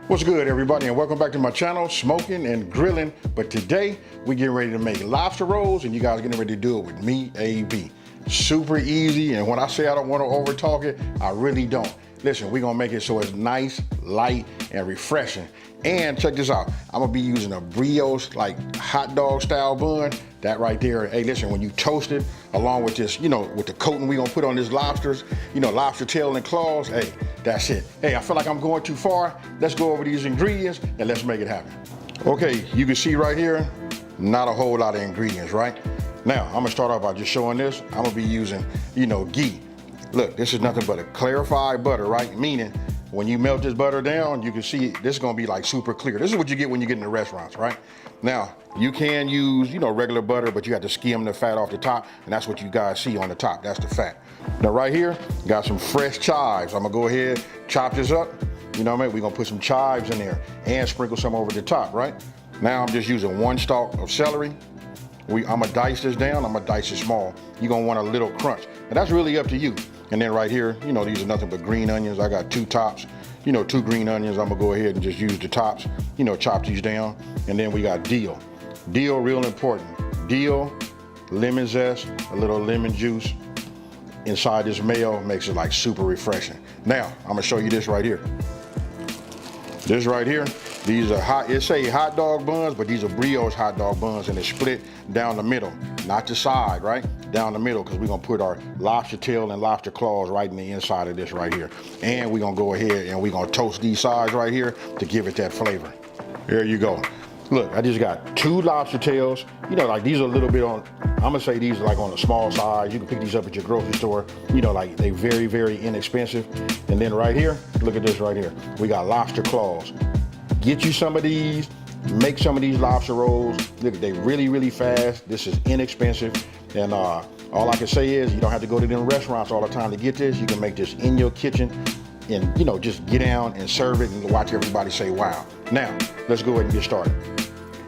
What's good, everybody, and welcome back to my channel, Smoking and Grilling. But today we getting ready to make lobster rolls, and you guys getting ready to do it with me, AB. Super easy, and when I say I don't want to over talk it, I really don't. Listen, we're gonna make it so it's nice, light, and refreshing. And check this out, I'm gonna be using a brioche, like hot dog style bun. That right there, hey, listen, when you toast it, along with this, with the coating we gonna put on this lobsters, lobster tail and claws, hey, that's it. Hey, I feel like I'm going too far. Let's go over these ingredients and let's make it happen. Okay, you can see right here, not a whole lot of ingredients, right? Now, I'm gonna start off by just showing this. I'm gonna be using, ghee. Look, this is nothing but a clarified butter, right? Meaning, when you melt this butter down, you can see this is gonna be like super clear. This is what you get when you get in the restaurants, right? Now, you can use, regular butter, but you have to skim the fat off the top, and that's what you guys see on the top, that's the fat. Now right here, got some fresh chives. I'm gonna go ahead, chop this up, you know what I mean? We're gonna put some chives in there and sprinkle some over the top, right? Now I'm just using one stalk of celery. I'm gonna dice this down, I'm gonna dice it small. You're gonna want a little crunch, and that's really up to you. And then right here, these are nothing but green onions. I got 2 tops, 2 green onions. I'm gonna go ahead and just use the tops, chop these down. And then we got dill. Dill, real important. Dill, lemon zest, a little lemon juice inside this mayo makes it like super refreshing. Now, I'm gonna show you this right here. This right here, these are it say hot dog buns, but these are brioche hot dog buns, and it's split down the middle, not the side, right? Down the middle, because we're gonna put our lobster tail and lobster claws right in the inside of this right here. And we're gonna go ahead and we're gonna toast these sides right here to give it that flavor. There you go. Look, I just got 2 lobster tails. Like these are a little bit on, I'm gonna say these are like on the small side. You can pick these up at your grocery store. Like they very, very inexpensive. And then right here, look at this right here. We got lobster claws. Get you some of these, make some of these lobster rolls. Look, they really, really fast. This is inexpensive. And all I can say is you don't have to go to them restaurants all the time to get this. You can make this in your kitchen and just get down and serve it and watch everybody say, wow. Now, let's go ahead and get started.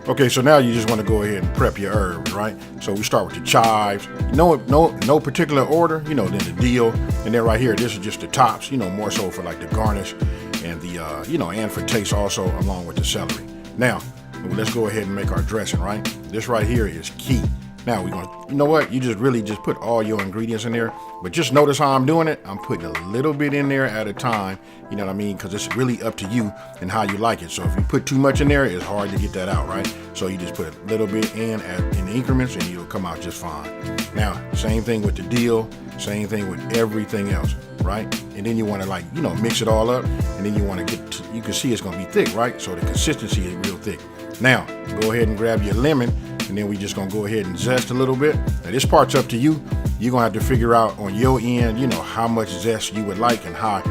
Okay, so now you just want to go ahead and prep your herbs, right? So we start with the chives. No particular order, then the dill. And then right here, this is just the tops, more so for like the garnish and the, and for taste also, along with the celery. Now, let's go ahead and make our dressing, right? This right here is key. Now we're gonna, you just really just put all your ingredients in there, but just notice how I'm doing it. I'm putting a little bit in there at a time, you know what I mean? Because it's really up to you and how you like it. So if you put too much in there, it's hard to get that out, right? So you just put a little bit in increments and it'll come out just fine. Now, same thing with the dill, same thing with everything else, right? And then you want to mix it all up, and then you want to you can see it's gonna be thick, right? So the consistency is real thick. Now, go ahead and grab your lemon, and then we just gonna go ahead and zest a little bit. Now this part's up to you. You're gonna have to figure out on your end, how much zest you would like and how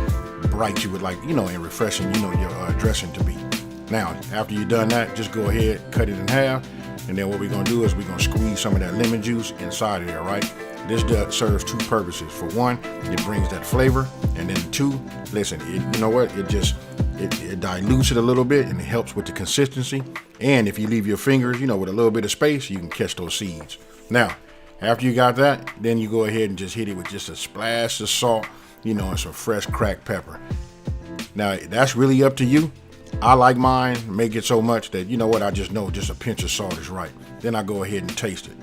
bright you would like, and refreshing, your dressing to be. Now, after you've done that, just go ahead, cut it in half, and then what we're gonna do is we're gonna squeeze some of that lemon juice inside of there, right? This serves 2 purposes. For one, it brings that flavor, and then 2, listen, it dilutes it a little bit and it helps with the consistency. And if you leave your fingers, with a little bit of space, you can catch those seeds. Now, after you got that, then you go ahead and just hit it with just a splash of salt, and some fresh cracked pepper. Now, that's really up to you. I like mine, make it so much that, I just know just a pinch of salt is right. Then I go ahead and taste it.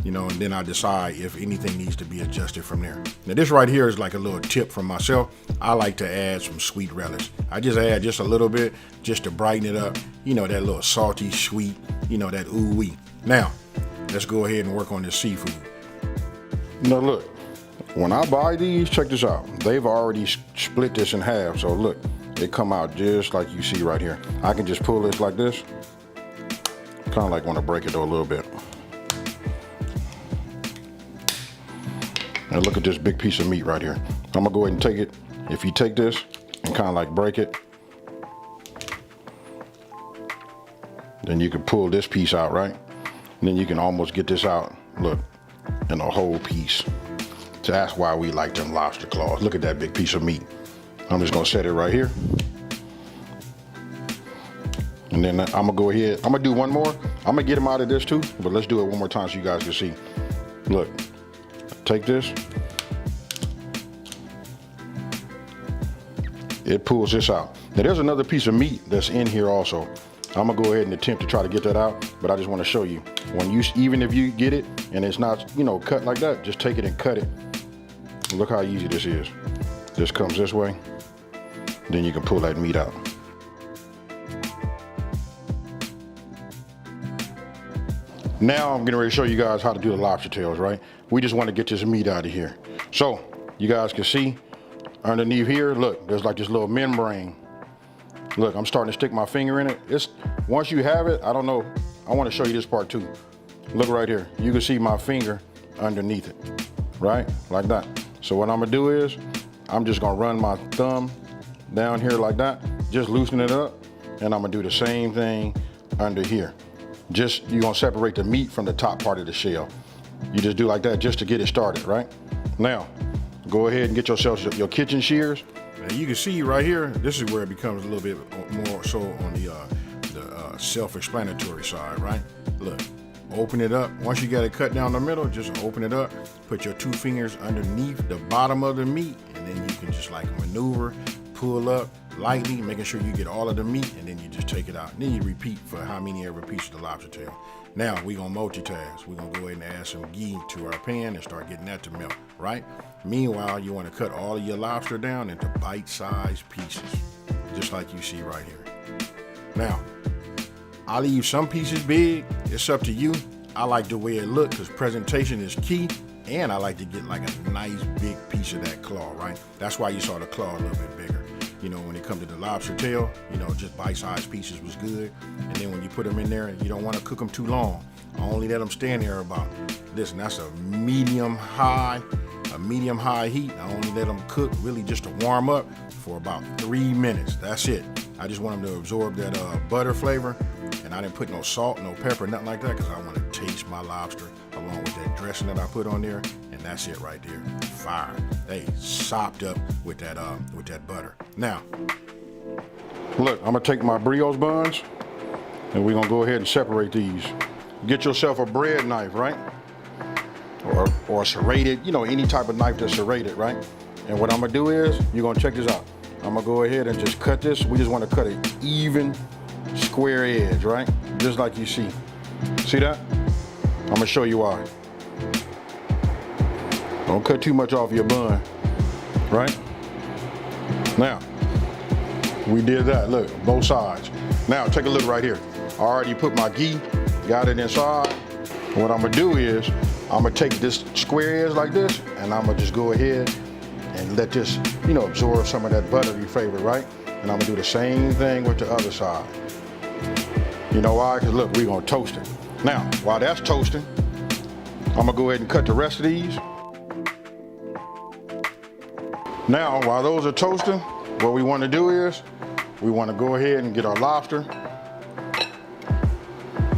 And then I decide if anything needs to be adjusted from there. Now this right here is like a little tip from myself. I like to add some sweet relish. I just add just a little bit just to brighten it up. That little salty, sweet, that ooh-wee. Now, let's go ahead and work on this seafood. Now look, when I buy these, check this out. They've already split this in half. So look, they come out just like you see right here. I can just pull this like this. Kind of like want to break it though a little bit. Now look at this big piece of meat right here. I'm gonna go ahead and take it. If you take this and kind of like break it, then you can pull this piece out, right? And then you can almost get this out, look, in a whole piece. So that's why we like them lobster claws. Look at that big piece of meat. I'm just gonna set it right here. And then I'm gonna go ahead, I'm gonna do one more. I'm gonna get them out of this too, but let's do it one more time so you guys can see. Look. Take this, it pulls this out. Now there's another piece of meat that's in here also. I'm gonna go ahead and attempt to try to get that out, but I just wanna show you. Even if you get it and it's not, cut like that, just take it and cut it. Look how easy this is. This comes this way, then you can pull that meat out. Now I'm getting ready to show you guys how to do the lobster tails, right? We just want to get this meat out of here. So you guys can see underneath here, look, there's like this little membrane. Look, I'm starting to stick my finger in it. Once you have it, I don't know, I want to show you this part too. Look right here. You can see my finger underneath it, right? Like that. So what I'm gonna do is, I'm just gonna run my thumb down here like that, just loosen it up, and I'm gonna do the same thing under here. You're gonna separate the meat from the top part of the shell. You just do like that just to get it started, right? Now, go ahead and get yourself your kitchen shears. Now you can see right here, this is where it becomes a little bit more so on the self-explanatory side, right? Look, open it up. Once you got it cut down the middle, just open it up, put your 2 fingers underneath the bottom of the meat, and then you can just like maneuver, pull up lightly, making sure you get all of the meat, and then you just take it out. And then you repeat for how many ever piece of the lobster tail. Now we're gonna multitask. We're gonna go ahead and add some ghee to our pan and start getting that to melt, right? Meanwhile, you wanna cut all of your lobster down into bite-sized pieces, just like you see right here. Now, I leave some pieces big, it's up to you. I like the way it looks because presentation is key, and I like to get like a nice big piece of that claw, right? That's why you saw the claw a little bit bigger. When it comes to the lobster tail, just bite-sized pieces was good. And then when you put them in there, you don't want to cook them too long. I only let them stand there about, listen, that's a medium high heat. I only let them cook really just to warm up for about 3 minutes. That's it. I just want them to absorb that butter flavor. And I didn't put no salt, no pepper, nothing like that, because I want to taste my lobster along with that dressing that I put on there. And that's it right there. Fire. They sopped up with that butter. Now, look, I'm gonna take my brioche buns and we're gonna go ahead and separate these. Get yourself a bread knife, right? Or serrated, any type of knife that's serrated, right? And what I'm gonna do is, you're gonna check this out. I'm gonna go ahead and just cut this. We just wanna cut an even square edge, right? Just like you see. See that? I'm gonna show you why. Don't cut too much off your bun, right? Now, we did that, look, both sides. Now, take a look right here. I already put my ghee, got it inside. What I'm gonna do is, I'm gonna take this square edge like this, and I'm gonna just go ahead and let this, absorb some of that buttery flavor, right? And I'm gonna do the same thing with the other side. You know why? Because look, we're gonna toast it. Now, while that's toasting, I'm gonna go ahead and cut the rest of these. Now, while those are toasting, what we want to do is, we want to go ahead and get our lobster.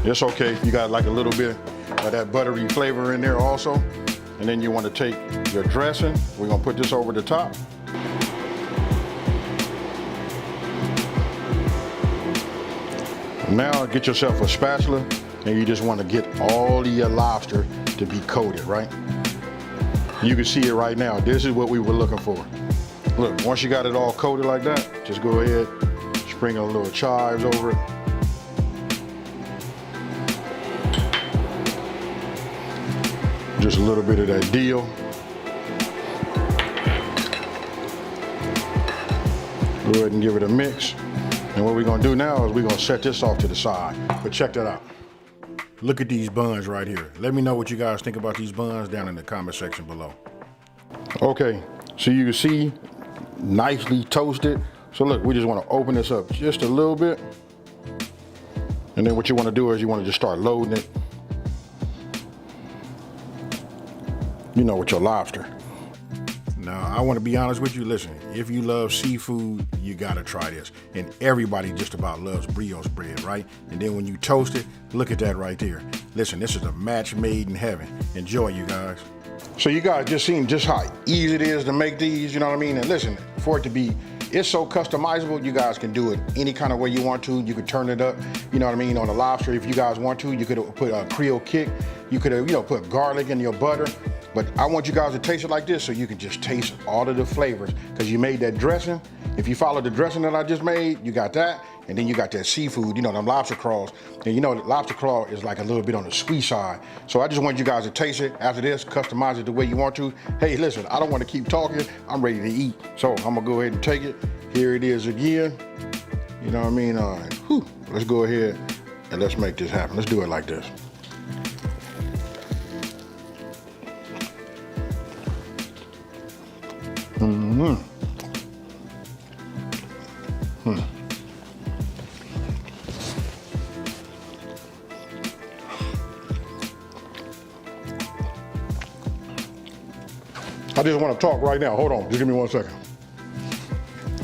It's okay if you got like a little bit of that buttery flavor in there also. And then you want to take your dressing. We're going to put this over the top. Now get yourself a spatula, and you just want to get all of your lobster to be coated, right? You can see it right now. This is what we were looking for. Look, once you got it all coated like that, just go ahead, sprinkle a little chives over it. Just a little bit of that dill. Go ahead and give it a mix. And what we're gonna do now is we're gonna set this off to the side. But check that out. Look at these buns right here. Let me know what you guys think about these buns down in the comment section below. Okay, so you can see, nicely toasted. So look, we just wanna open this up just a little bit. And then what you wanna do is you wanna just start loading it, with your lobster. Now, I want to be honest with you. Listen, if you love seafood, you got to try this. And everybody just about loves brioche bread, right? And then when you toast it, look at that right there. Listen, this is a match made in heaven. Enjoy, you guys. So you guys just seen just how easy it is to make these, you know what I mean? And listen, for it to be, it's so customizable, you guys can do it any kind of way you want to. You could turn it up, you know what I mean, on the lobster if you guys want to. You could put a Creole kick. You could, put garlic in your butter. But I want you guys to taste it like this so you can just taste all of the flavors, because you made that dressing If you follow the dressing that I just made, you got that. And then you got that seafood, you know, them lobster claws. And you know, lobster claw is like a little bit on the sweet side. So I just want you guys to taste it. After this, customize it the way you want to. Hey, listen, I don't want to keep talking. I'm ready to eat. So I'm gonna go ahead and take it. Here it is again. You know what I mean? Let's go ahead and let's make this happen. Let's do it like this. I just want to talk right now. Hold on, just give me 1 second.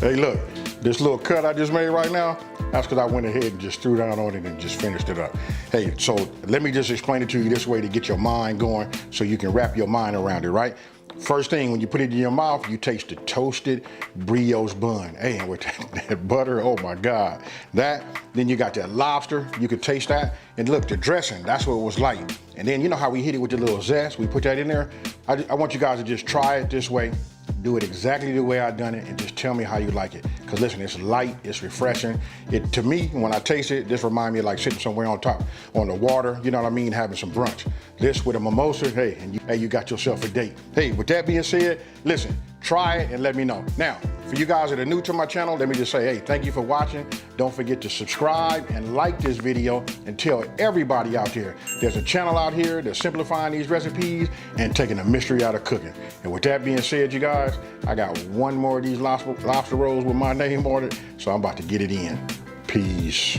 Hey, look, this little cut I just made right now, that's because I went ahead and just threw down on it and just finished it up. Hey, so let me just explain it to you this way to get your mind going so you can wrap your mind around it, right? First thing, when you put it in your mouth, you taste the toasted brioche bun. Hey, and with that butter, oh my God. That, then you got that lobster, you could taste that. And look, the dressing, that's what it was like. And then you know how we hit it with the little zest? We put that in there. I want you guys to just try it this way. Do it exactly the way I done it and just tell me how you like it. Cause listen, it's light, it's refreshing. It, to me, when I taste it, this reminds me of like sitting somewhere on top, on the water, you know what I mean, having some brunch. This with a mimosa, hey, and you got yourself a date. Hey, with that being said, listen, try it and let me know. Now, for you guys that are new to my channel, let me just say, hey, thank you for watching. Don't forget to subscribe and like this video and tell everybody out there, there's a channel out here that's simplifying these recipes and taking the mystery out of cooking. And with that being said, you guys, I got one more of these lobster rolls with my name on it, so I'm about to get it in. Peace.